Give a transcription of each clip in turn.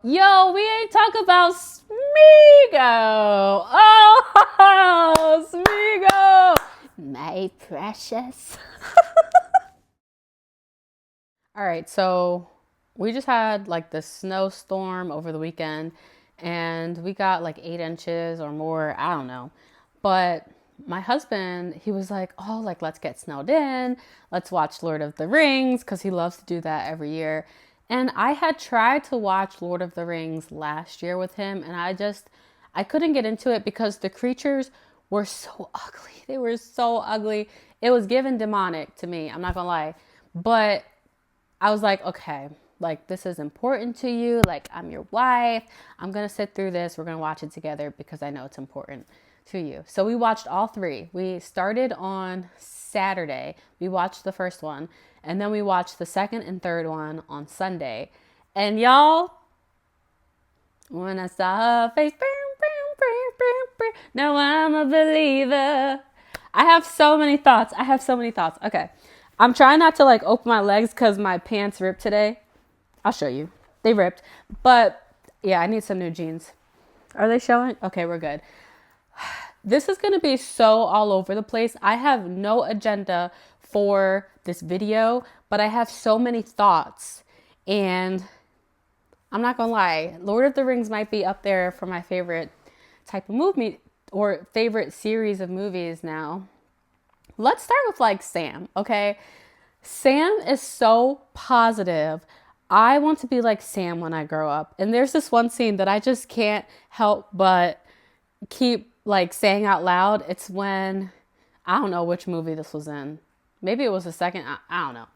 Yo, we ain't talk about Smeagol. Oh, Smeagol, my precious. All right, so we just had like this snowstorm over the weekend, and we got like 8 inches or more. I don't know, but my husband, he was like, "Oh, like let's get snowed in. Let's watch Lord of the Rings," because he loves to do that every year. And I had tried to watch Lord of the Rings last year with him, and I couldn't get into it because the creatures were so ugly. They were so ugly. It was given demonic to me. I'm not gonna lie, but I was like, okay, like this is important to you. Like I'm your wife. I'm going to sit through this. We're going to watch it together because I know it's important to you. So we watched all three. We started on Saturday. We watched the first one, and then we watched the second and third one on Sunday. And y'all, when I saw her face, now I'm a believer. I have so many thoughts. Okay. I'm trying not to like open my legs because my pants ripped today. I'll show you. They ripped. But yeah, I need some new jeans. Are they showing? Okay, we're good. This is going to be so all over the place. I have no agenda for this video, but I have so many thoughts. And I'm not going to lie, Lord of the Rings might be up there for my favorite type of movie or favorite series of movies now. Let's start with like Sam, okay? Sam is so positive. I want to be like Sam when I grow up. And there's this one scene that I just can't help but keep like saying out loud. It's when, I don't know which movie this was in. Maybe it was the second, I don't know.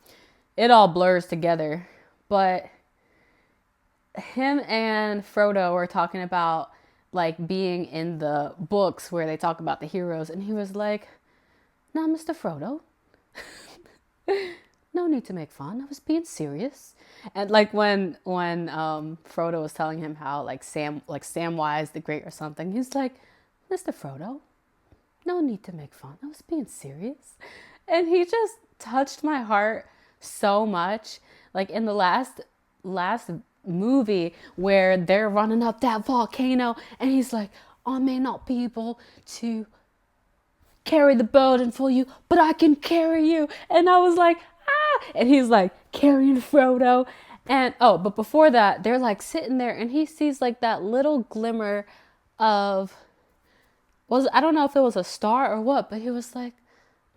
It all blurs together. But him and Frodo were talking about like being in the books where they talk about the heroes. And he was like, "Now, Mr. Frodo, no need to make fun. I was being serious." And like when Frodo was telling him how like Samwise the Great or something, he's like, "Mr. Frodo, no need to make fun. I was being serious." And he just touched my heart so much. Like in the last movie where they're running up that volcano, and he's like, "I may not be able to carry the burden for you, but I can carry you." And I was like, ah. And he's like carrying Frodo. And oh, but before that, they're like sitting there, and he sees like that little glimmer of, I don't know if it was a star or what, but he was like,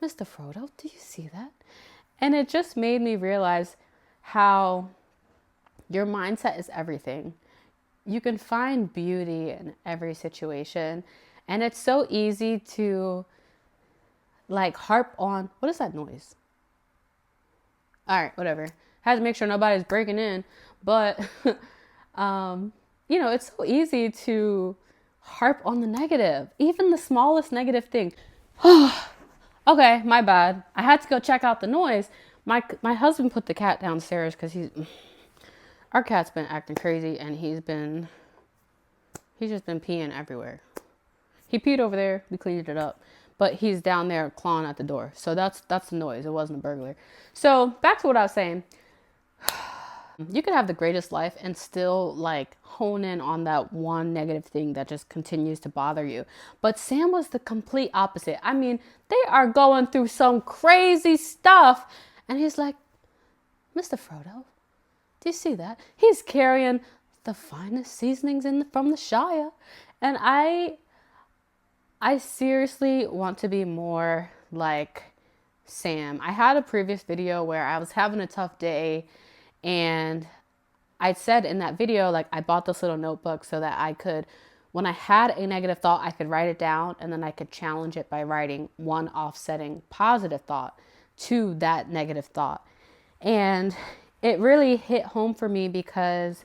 "Mr. Frodo, do you see that?" And it just made me realize how your mindset is everything. You can find beauty in every situation, and it's so easy to like harp on, what is that noise? All right, whatever. Had to make sure nobody's breaking in, but it's so easy to harp on the negative, even the smallest negative thing. Okay, my bad. I had to go check out the noise. My husband put the cat downstairs because our cat's been acting crazy, and he's just been peeing everywhere. He peed over there. We cleaned it up. But he's down there clawing at the door. So that's the noise. It wasn't a burglar. So back to what I was saying. You could have the greatest life and still like hone in on that one negative thing that just continues to bother you. But Sam was the complete opposite. I mean, they are going through some crazy stuff. And he's like, "Mr. Frodo, do you see that? He's carrying the finest seasonings from the Shire." And I seriously want to be more like Sam. I had a previous video where I was having a tough day, and I said in that video, like I bought this little notebook so that I could, when I had a negative thought, I could write it down, and then I could challenge it by writing one offsetting positive thought to that negative thought. And it really hit home for me because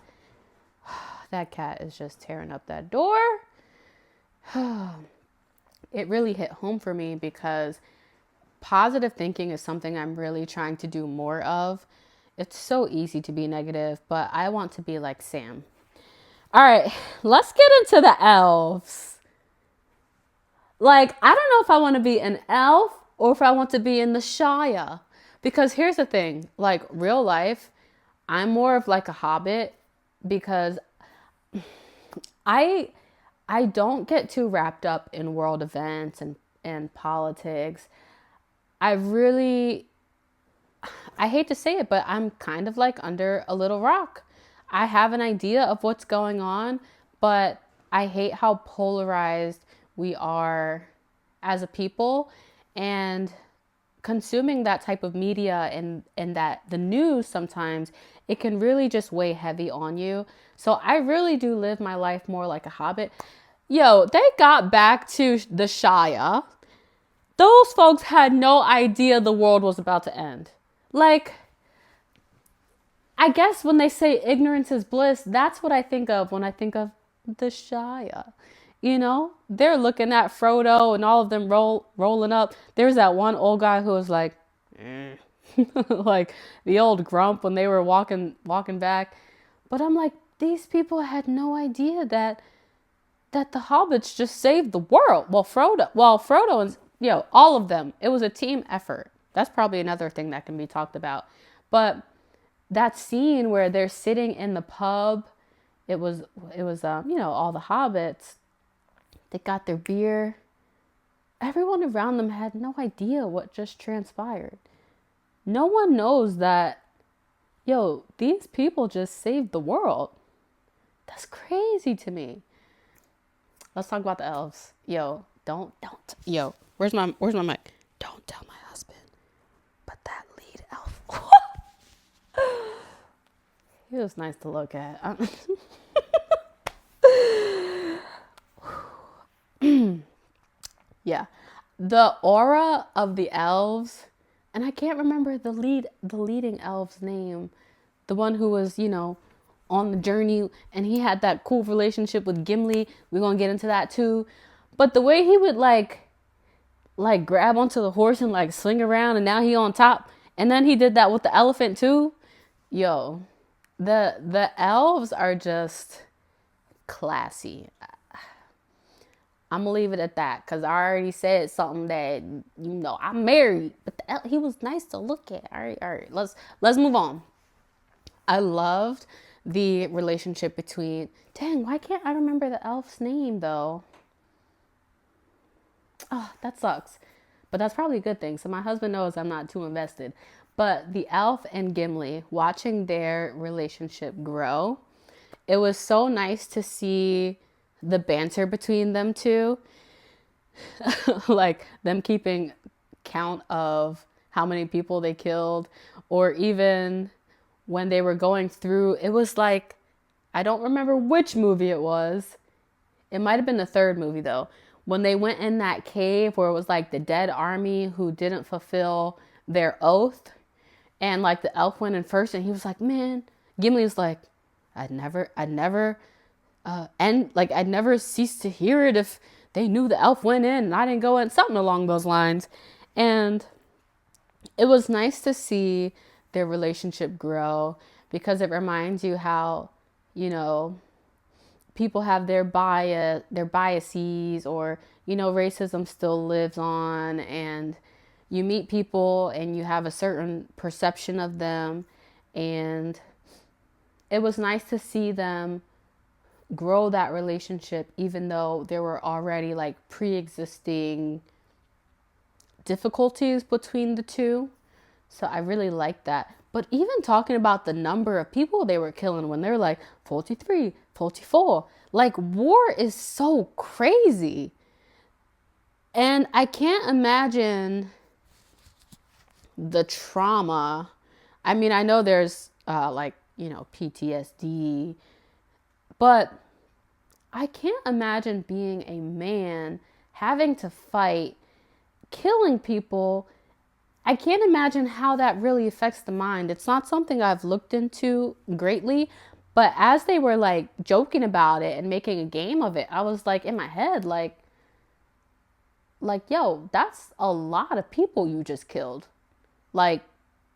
that cat is just tearing up that door. It really hit home for me because positive thinking is something I'm really trying to do more of. It's so easy to be negative, but I want to be like Sam. All right, let's get into the elves. Like, I don't know if I want to be an elf or if I want to be in the Shire. Because here's the thing, like real life, I'm more of like a hobbit because I I don't get too wrapped up in world events and politics. I really, I hate to say it, but I'm kind of like under a little rock. I have an idea of what's going on, but I hate how polarized we are as a people, and consuming that type of media and that the news sometimes it can really just weigh heavy on you. So I really do live my life more like a hobbit. Yo, they got back to the Shire. Those folks had no idea the world was about to end. Like, I guess when they say ignorance is bliss, that's what I think of when I think of the Shire. You know, they're looking at Frodo and all of them rolling up. There's that one old guy who was like, like the old grump when they were walking back. But I'm like, these people had no idea that the hobbits just saved the world. Well, Frodo and all of them. It was a team effort. That's probably another thing that can be talked about. But that scene where they're sitting in the pub, it was all the hobbits. They got their beer. Everyone around them had no idea what just transpired. No one knows that, these people just saved the world. That's crazy to me. Let's talk about the elves. Don't. Where's my mic? Don't tell my husband, but that lead elf. He was nice to look at. Yeah. The aura of the elves, and I can't remember the leading elf's name. The one who was, on the journey, and he had that cool relationship with Gimli. We're going to get into that too. But the way he would like grab onto the horse and like swing around, and now he on top. And then he did that with the elephant too. Yo, the elves are just classy. I'm gonna leave it at that because I already said something that I'm married, but he was nice to look at. All right. Let's move on. I loved the relationship between. Dang, why can't I remember the elf's name though? Oh, that sucks. But that's probably a good thing. So my husband knows I'm not too invested. But the elf and Gimli, watching their relationship grow, it was so nice to see the banter between them two. Like them keeping count of how many people they killed, or even when they were going through, it was like, I don't remember which movie it was. It might have been the third movie though. When they went in that cave where it was like the dead army who didn't fulfill their oath, and like the elf went in first, and he was like, man, Gimli was like, I'd never I'd never cease to hear it if they knew the elf went in and I didn't go in, something along those lines. And it was nice to see their relationship grow, because it reminds you how, people have their biases, or, racism still lives on, and you meet people and you have a certain perception of them. And it was nice to see them grow that relationship, even though there were already like pre-existing difficulties between the two. So I really liked that. But even talking about the number of people they were killing, when they're like 43, 44, like war is so crazy. And I can't imagine the trauma. I mean, I know there's PTSD, but I can't imagine being a man, having to fight, killing people. I can't imagine how that really affects the mind. It's not something I've looked into greatly, but as they were like joking about it and making a game of it, I was like in my head, like, yo, that's a lot of people you just killed. Like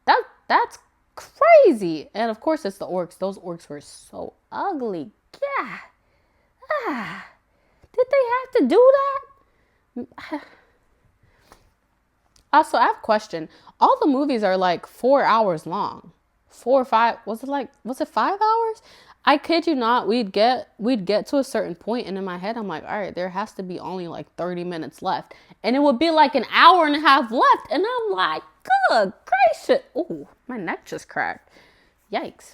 that's crazy. And of course it's the orcs. Those orcs were so ugly. Yeah. Did they have to do that? Also, I have a question. All the movies are like 4 hours long. 4 or 5. Was it 5 hours? I kid you not, we'd get to a certain point, and in my head I'm like, all right, there has to be only like 30 minutes left. And it would be like an hour and a half left. And I'm like, good gracious. Ooh, my neck just cracked. Yikes.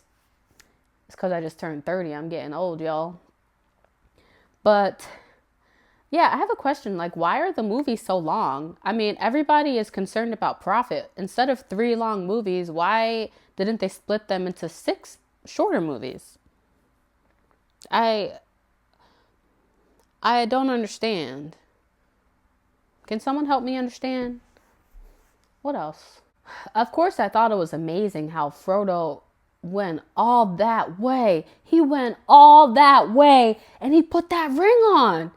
It's because I just turned 30. I'm getting old, y'all. But yeah, I have a question. Like, why are the movies so long? I mean, everybody is concerned about profit. Instead of 3 long movies, why didn't they split them into 6 shorter movies? I don't understand. Can someone help me understand? What else? Of course, I thought it was amazing how Frodo went all that way. He went all that way and he put that ring on,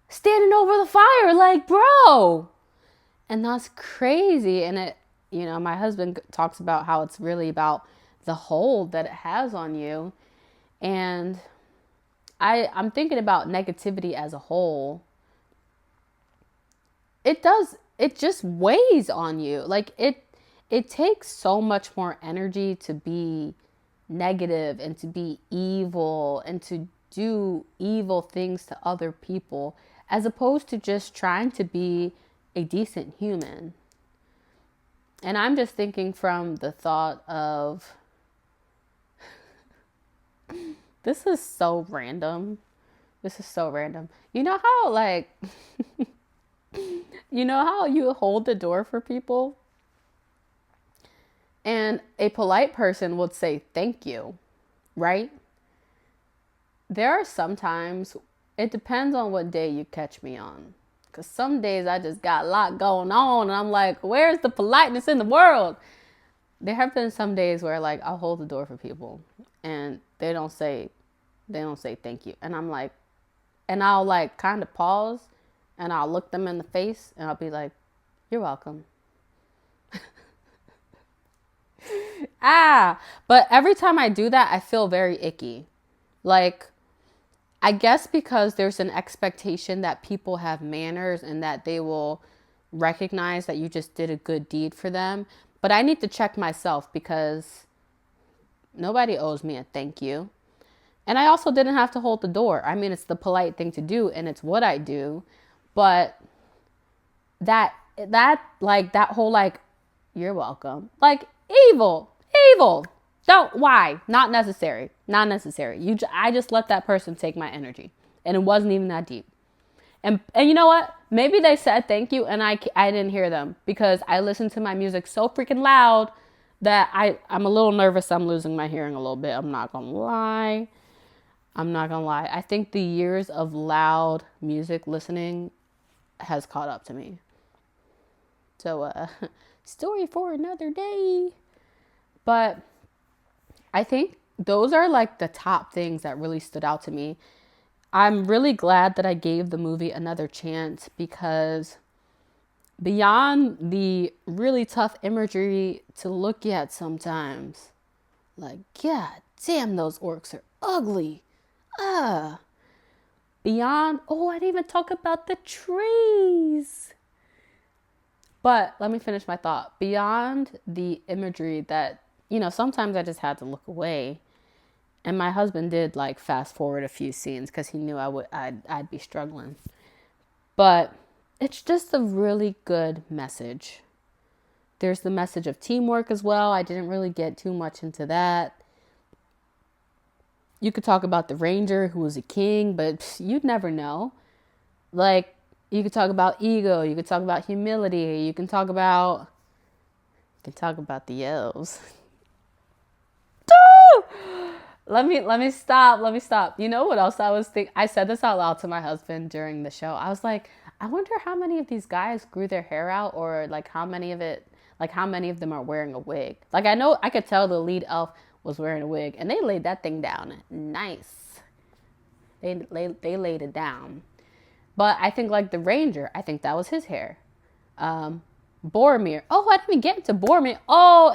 standing over the fire like, bro. And that's crazy. And it, my husband talks about how it's really about the hold that it has on you. And I'm thinking about negativity as a whole. It just weighs on you. Like it takes so much more energy to be negative and to be evil and to do evil things to other people, as opposed to just trying to be a decent human. And I'm just thinking from the thought of, this is so random. This is so random. You know how, like, you know how you hold the door for people? And a polite person would say, thank you, right? There are sometimes, it depends on what day you catch me on. Because some days I just got a lot going on. And I'm like, where's the politeness in the world? There have been some days where, like, I'll hold the door for people. And they don't say thank you. And I'm like, and I'll, like, kind of pause. And I'll look them in the face. And I'll be like, you're welcome. But every time I do that, I feel very icky. Like, I guess because there's an expectation that people have manners and that they will recognize that you just did a good deed for them. But I need to check myself because nobody owes me a thank you. And I also didn't have to hold the door. I mean, it's the polite thing to do and it's what I do. But that whole, like, you're welcome. Like, evil. Why? Not necessary. I just let that person take my energy. And it wasn't even that deep. And you know what? Maybe they said thank you and I didn't hear them because I listened to my music so freaking loud that I'm a little nervous. I'm losing my hearing a little bit. I'm not going to lie. I think the years of loud music listening has caught up to me. So, story for another day. But I think those are like the top things that really stood out to me. I'm really glad that I gave the movie another chance because beyond the really tough imagery to look at sometimes, like, God damn, those orcs are ugly. Beyond, I didn't even talk about the trees. But let me finish my thought. Beyond the imagery that, sometimes I just had to look away. And my husband did, like, fast forward a few scenes because he knew I'd be struggling. But it's just a really good message. There's the message of teamwork as well. I didn't really get too much into that. You could talk about the ranger who was a king, but you'd never know. Like, you could talk about ego. You could talk about humility. You can talk about the elves. Let me stop. You know what else I was thinking? I said this out loud to my husband during the show. I was like, I wonder how many of these guys grew their hair out, or like how many of them are wearing a wig. Like, I know I could tell the lead elf was wearing a wig, and they laid that thing down nice. They laid it down. But I think, like, the ranger, I think that was his hair. Boromir. Oh, I didn't even get into Boromir. Oh,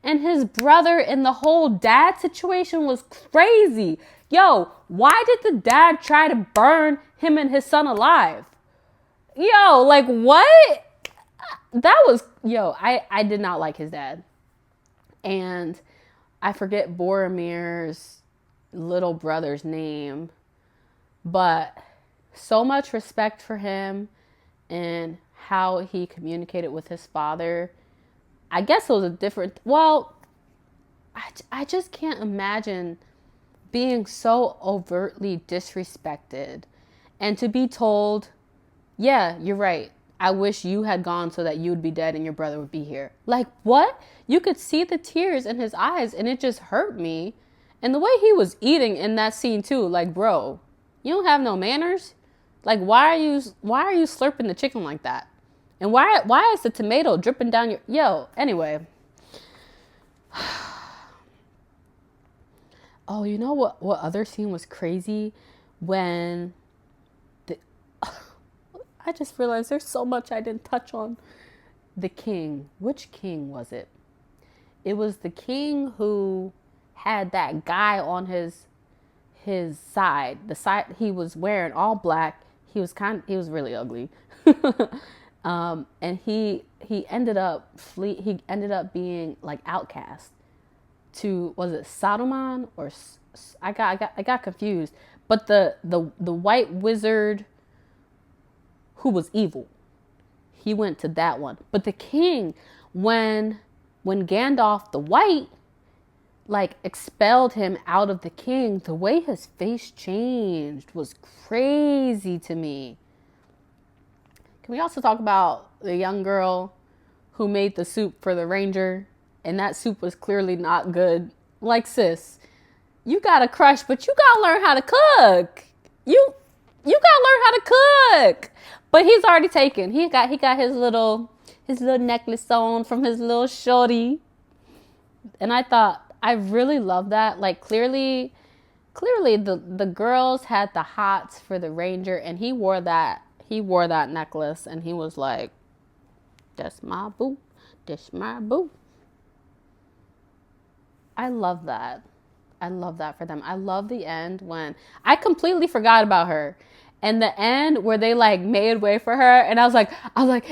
and his brother and the whole dad situation was crazy. Yo, why did the dad try to burn him and his son alive? Yo, like, what? I did not like his dad. And I forget Boromir's little brother's name, but so much respect for him and how he communicated with his father. I guess it was a different, well, I just can't imagine being so overtly disrespected and to be told, yeah, you're right. I wish you had gone so that you would be dead and your brother would be here. Like, what? You could see the tears in his eyes and it just hurt me. And the way he was eating in that scene too, like, bro, you don't have no manners? Like, why are you slurping the chicken like that? And why is the tomato dripping down your, yo, anyway. Oh, you know what other scene was crazy? When I just realized there's so much I didn't touch on. The king. Which king was it? It was the king who had that guy on his side. The side he was wearing all black. He was really ugly. And he ended up being like outcast to, was it Saruman or I got confused. But the white wizard who was evil, he went to that one. But the king, when Gandalf the White like expelled him out of the king, the way his face changed was crazy to me. Can we also talk about the young girl who made the soup for the ranger? And that soup was clearly not good. Like, sis, you got a crush, but you got to learn how to cook. You got to learn how to cook. But he's already taken. He got his little necklace on from his little shorty. And I thought, I really love that. Like, clearly the girls had the hots for the ranger, and he wore that necklace, and he was like, that's my boo. That's my boo. I love that. I love that for them. I love the end when I completely forgot about her. And the end where they like made way for her, and I was like,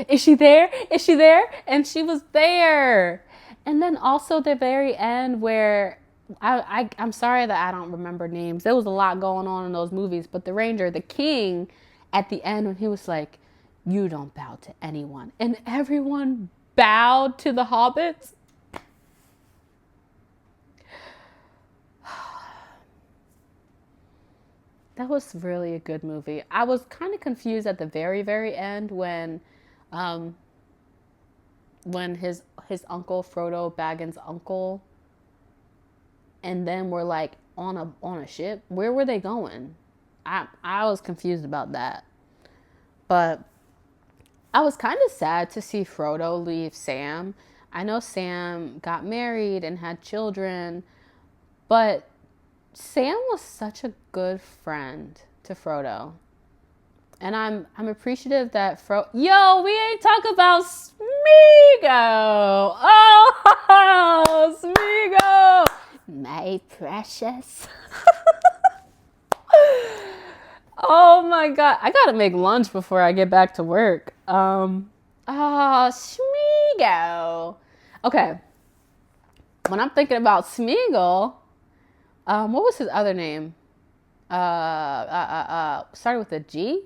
is she there? Is she there? And she was there. And then also the very end where I'm sorry that I don't remember names. There was a lot going on in those movies, but the ranger, the king, at the end when he was like, you don't bow to anyone, and everyone bowed to the hobbits. That was really a good movie. I was kind of confused at the very, very end when his uncle, Frodo Baggins' uncle, and then we're like on a ship. Where were they going? I was confused about that. But I was kind of sad to see Frodo leave Sam. I know Sam got married and had children, but Sam was such a good friend to Frodo. And I'm appreciative that yo, we ain't talk about Smeagol. Oh, Smeagol, my precious. Oh my God, I gotta make lunch before I get back to work. Smeagol. Okay, when I'm thinking about Smeagol, what was his other name? Started with a G?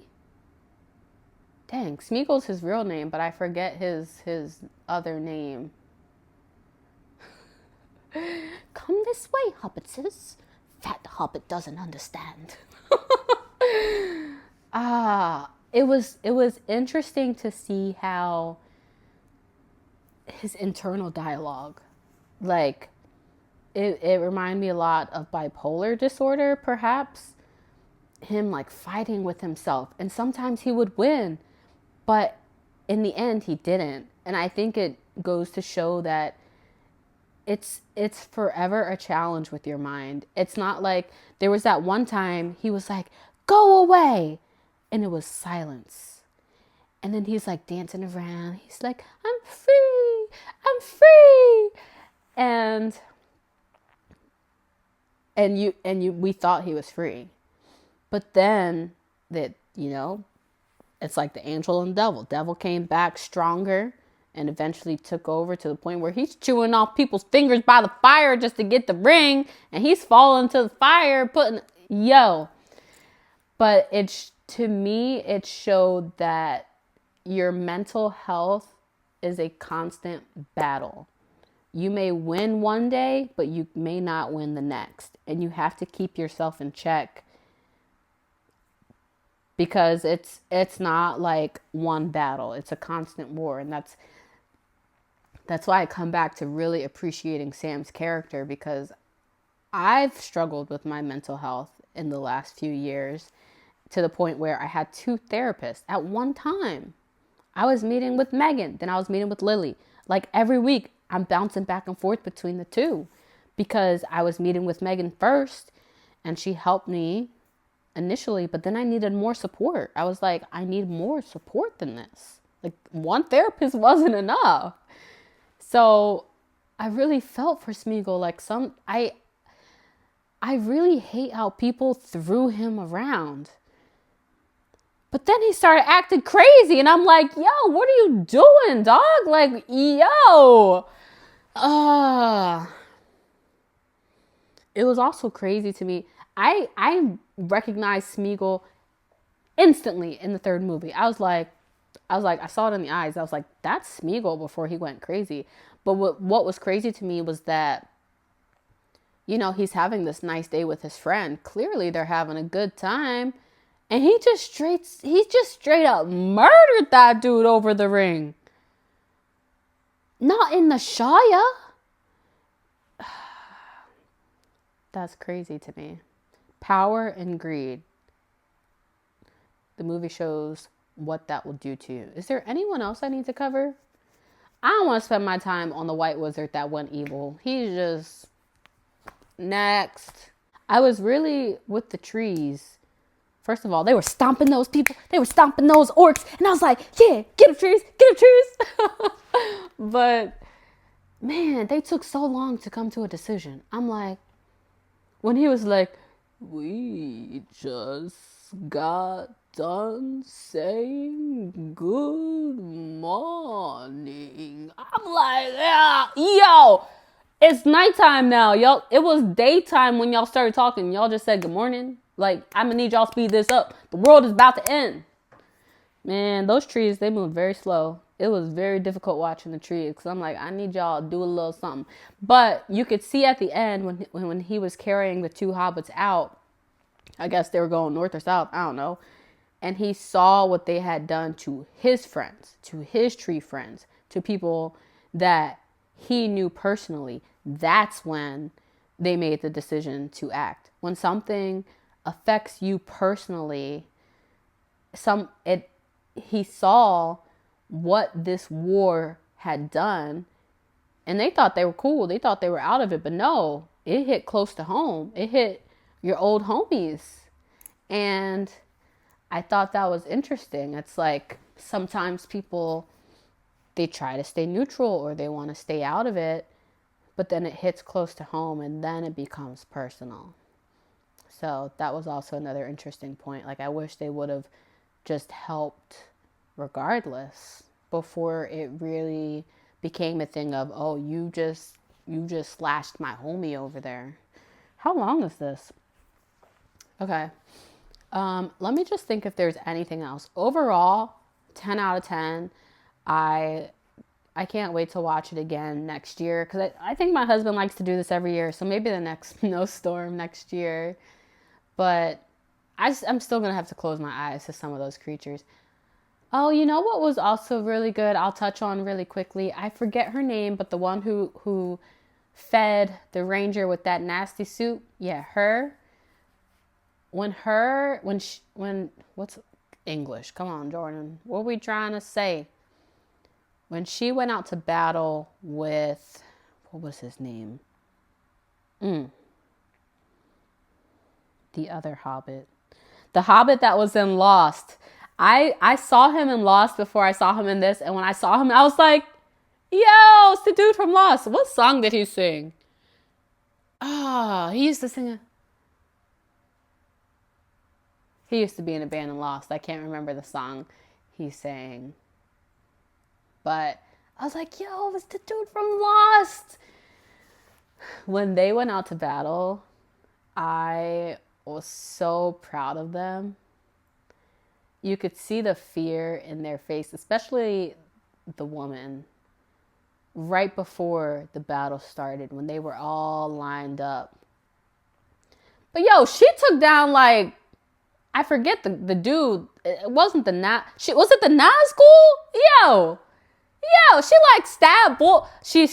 Dang, Smeagol's his real name, but I forget his other name. Come this way, hobbitses. Fat hobbit doesn't understand. It was interesting to see how his internal dialogue, like, it reminded me a lot of bipolar disorder, perhaps. Him like fighting with himself, and sometimes he would win, but in the end he didn't. And I think it goes to show that it's forever a challenge with your mind. It's not like there was that one time he was like, go away, and it was silence, and then he's like dancing around, he's like, I'm free, and we thought he was free. But then that, it's like the angel and the devil. Devil came back stronger, and eventually took over to the point where he's chewing off people's fingers by the fire just to get the ring, and he's falling to the fire, But to me, it showed that your mental health is a constant battle. You may win one day, but you may not win the next. And you have to keep yourself in check, because it's not like one battle. It's a constant war. And that's why I come back to really appreciating Sam's character, because I've struggled with my mental health in the last few years, to the point where I had 2 therapists at one time. I was meeting with Megan, then I was meeting with Lily. Like every week, I'm bouncing back and forth between the 2, because I was meeting with Megan first and she helped me initially, but then I needed more support. I was like, I need more support than this. Like, one therapist wasn't enough. So I really felt for Smeagol. Like, I really hate how people threw him around. But then he started acting crazy, and I'm like, yo, what are you doing, dog? Like, yo. It was also crazy to me. I recognized Smeagol instantly in the 3rd movie. I was like, I saw it in the eyes. I was like, that's Smeagol before he went crazy. But what was crazy to me was that, you know, he's having this nice day with his friend. Clearly they're having a good time. And he just straight up murdered that dude over the ring. Not in the Shire. That's crazy to me. Power and greed. The movie shows what that will do to you. Is there anyone else I need to cover? I don't want to spend my time on the white wizard that went evil. He's just... Next. I was really with the trees. First of all, they were stomping those people. They were stomping those orcs. And I was like, yeah, get them trees. Get them trees. But, man, they took so long to come to a decision. I'm like, when he was like, we just got done saying good morning. I'm like, yeah, yo, it's nighttime now. Y'all, it was daytime when y'all started talking. Y'all just said good morning. Like, I'm gonna need y'all to speed this up. The world is about to end. Man, those trees, they moved very slow. It was very difficult watching the trees, because I'm like, I need y'all to do a little something. But you could see at the end when he was carrying the 2 hobbits out, I guess they were going north or south, I don't know. And he saw what they had done to his friends, to his tree friends, to people that he knew personally. That's when they made the decision to act. When something affects you personally, he saw what this war had done, and they thought they were cool. They thought they were out of it, but no, it hit close to home. It hit your old homies. And I thought that was interesting. It's like, sometimes people, they try to stay neutral or they want to stay out of it, but then it hits close to home and then it becomes personal. So that was also another interesting point. Like, I wish they would have just helped regardless before it really became a thing of, oh, you just slashed my homie over there. How long is this? Okay. Let me just think if there's anything else. Overall, 10 out of 10. I can't wait to watch it again next year, because I think my husband likes to do this every year. So maybe the next snowstorm next year. But I'm still going to have to close my eyes to some of those creatures. Oh, you know what was also really good? I'll touch on really quickly. I forget her name, but the one who fed the ranger with that nasty soup. Yeah, her. What's English? Come on, Jordan. What are we trying to say? When she went out to battle with, what was his name? The other Hobbit. The Hobbit that was in Lost. I saw him in Lost before I saw him in this. And when I saw him, I was like, yo, it's the dude from Lost. What song did he sing? He used to sing He used to be in a band in Lost. I can't remember the song he sang. But, I was like, yo, it's the dude from Lost. When they went out to battle, I was so proud of them. You could see the fear in their face, especially the woman, right before the battle started, when they were all lined up. But yo, she took down, like, I forget the dude. It wasn't the was it the Nazgul? Yo, she like stabbed Bull. She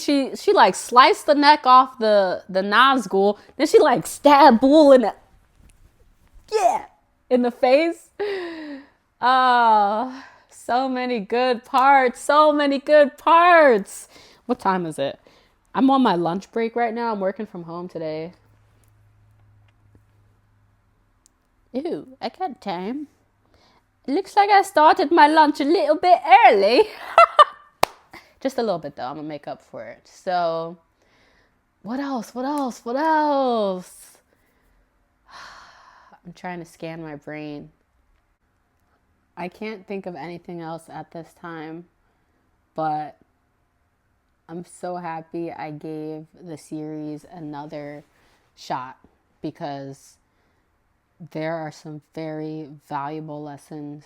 like sliced the neck off the Nazgul. Then she like stabbed Bull in the face. Oh, so many good parts. So many good parts. What time is it? I'm on my lunch break right now. I'm working from home today. Ooh, I got time. It looks like I started my lunch a little bit early. Just a little bit though. I'm gonna make up for it. So, what else? I'm trying to scan my brain. I can't think of anything else at this time, but I'm so happy I gave the series another shot, because there are some very valuable lessons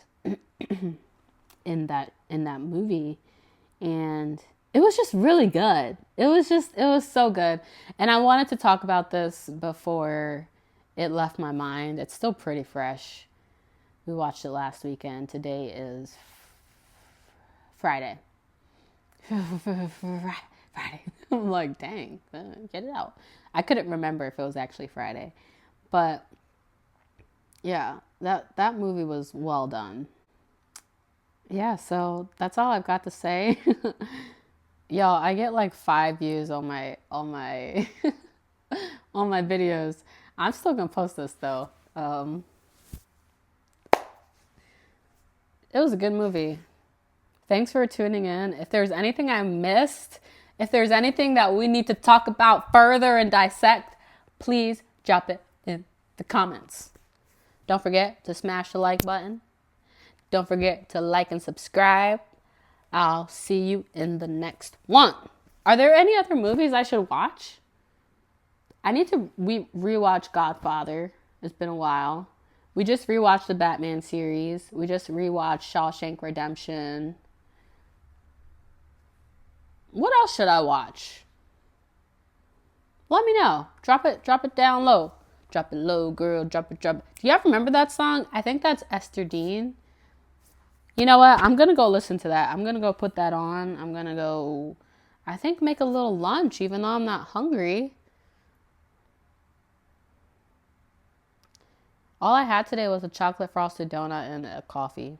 in that movie, and it was just really good. It was so good. And I wanted to talk about this before it left my mind. It's still pretty fresh. We watched it last weekend. Today is Friday. Friday. I'm like, dang, get it out. I couldn't remember if it was actually Friday. But yeah, that movie was well done. Yeah, so that's all I've got to say. Y'all, I get like 5 views on my on my videos. I'm still gonna post this though. It was a good movie. Thanks for tuning in. If there's anything I missed, if there's anything that we need to talk about further and dissect, please drop it in the comments. Don't forget to smash the like button. Don't forget to like and subscribe. I'll see you in the next one. Are there any other movies I should watch? I need to rewatch Godfather. It's been a while. We just rewatched the Batman series. We just rewatched Shawshank Redemption. What else should I watch? Let me know. Drop it down low. Drop it low, girl. Drop it. Do you ever remember that song? I think that's Esther Dean. You know what? I'm going to go listen to that. I'm going to go put that on. I'm going to go, I think, make a little lunch, even though I'm not hungry. All I had today was a chocolate frosted donut and a coffee.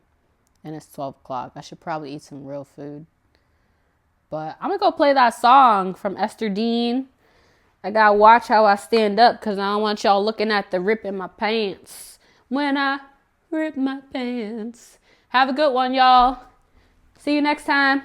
And it's 12 o'clock. I should probably eat some real food. But I'm going to go play that song from Esther Dean. I got to watch how I stand up, because I don't want y'all looking at the rip in my pants when I rip my pants. Have a good one, y'all. See you next time.